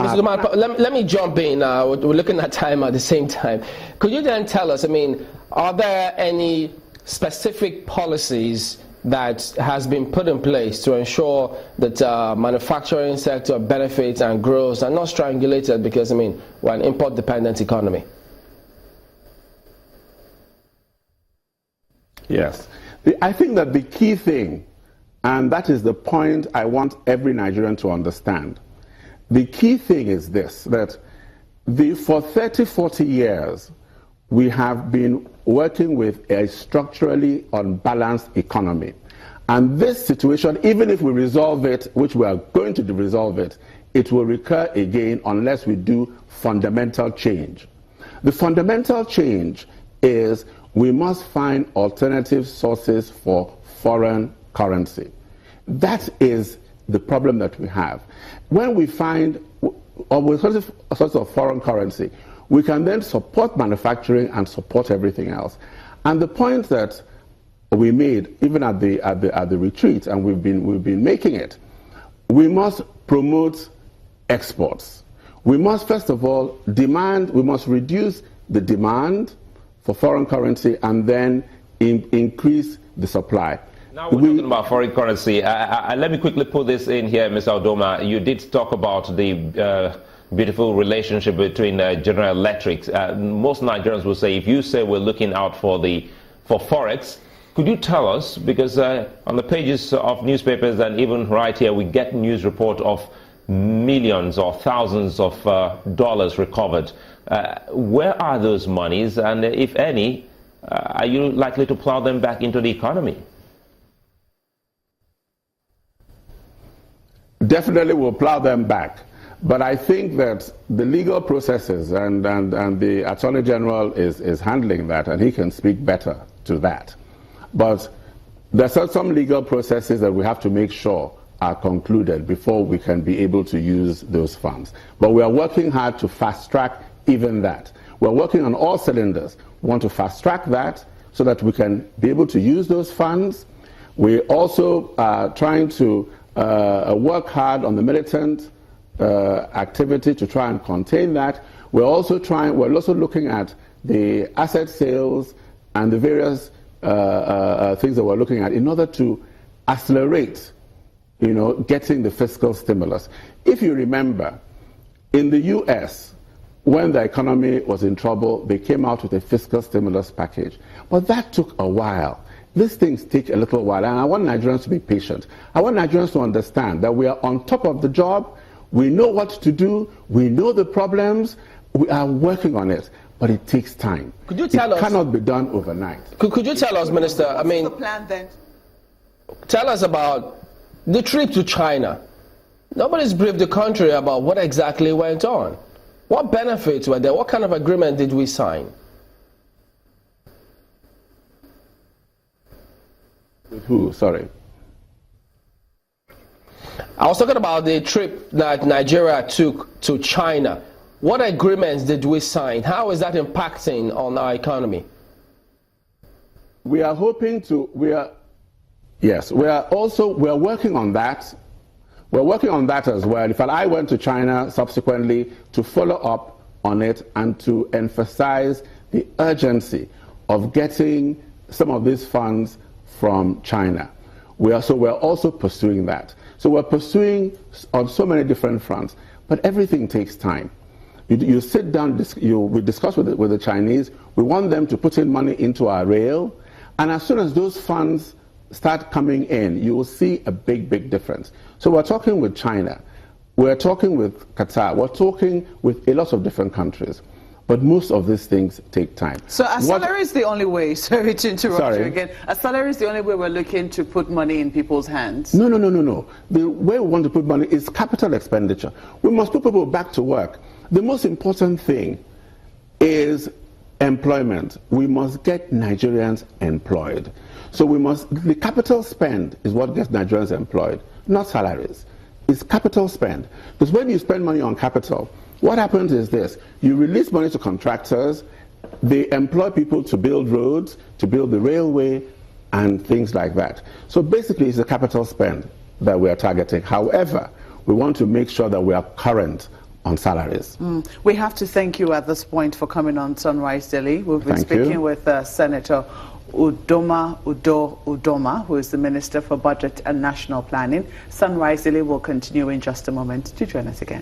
Mr. Udoma, let me jump in. We're looking at time at the same time. Could you then tell us, I mean, are there any specific policies that has been put in place to ensure that manufacturing sector benefits and grows and not strangulated, because, I mean, we're an import-dependent economy? Yes. I think that the key thing, and that is the point I want every Nigerian to understand, the key thing is this, that for 30, 40 years, we have been working with a structurally unbalanced economy. And this situation, even if we resolve it, which we are going to resolve it, it will recur again unless we do fundamental change. The fundamental change is we must find alternative sources for foreign currency. That is the problem that we have. When we find alternative sources of foreign currency, we can then support manufacturing and support everything else. And the point that we made, even at the retreat, and we've been making it, we must promote exports. We must, first of all, we must reduce the demand for foreign currency and then increase the supply. Now we're talking about foreign currency. Let me quickly put this in here, Mr. Udoma. You did talk about the beautiful relationship between General Electric. Most Nigerians will say, if you say we're looking out for Forex, could you tell us, because on the pages of newspapers and even right here, we get news report of millions or thousands of dollars recovered. Where are those monies, and if any, are you likely to plow them back into the economy? Definitely we'll plow them back. But I think that the legal processes and the Attorney General is handling that, and he can speak better to that. But there's some legal processes that we have to make sure are concluded before we can be able to use those funds. But we are working hard to fast track even that. We're working on all cylinders. We want to fast track that so that we can be able to use those funds. We're also trying to work hard on the militant activity to try and contain that. We're also looking at the asset sales and the various things that we're looking at in order to accelerate, getting the fiscal stimulus. If you remember, in the US, when the economy was in trouble, they came out with a fiscal stimulus package. But that took a while. These things take a little while, and I want Nigerians to be patient. I want Nigerians to understand that we are on top of the job, we know what to do, we know the problems, we are working on it, but it takes time. Could you tell us? It cannot be done overnight. Could you tell us, Minister, What's the plan then? Tell us about the trip to China. Nobody's briefed the country about what exactly went on. What benefits were there? What kind of agreement did we sign? With who? Sorry. I was talking about the trip that Nigeria took to China. What agreements did we sign? How is that impacting on our economy? We are hoping to, we are working on that. We're working on that as well. In fact, I went to China subsequently to follow up on it and to emphasize the urgency of getting some of these funds from China. We're also pursuing that. So we're pursuing on so many different fronts, but everything takes time. You sit down, we discuss with the Chinese. We want them to put in money into our rail, and as soon as those funds start coming in, you will see a big difference. So we're talking with China, we're talking with Qatar, we're talking with a lot of different countries. But most of these things take time. So a salary is the only way, sorry to interrupt you again, a salary is the only way we're looking to put money in people's hands? No. The way we want to put money is capital expenditure. We must put people back to work. The most important thing is employment. We must get Nigerians employed. So the capital spend is what gets Nigerians employed, not salaries. It's capital spend. Because when you spend money on capital, what happens is this: you release money to contractors, they employ people to build roads, to build the railway, and things like that. So basically, it's the capital spend that we are targeting. However, we want to make sure that we are current on salaries. We have to thank you at this point for coming on Sunrise Daily. We've been speaking with Senator Udoma, who is the Minister for Budget and National Planning. Sunrise Daily will continue in just a moment. Do join us again.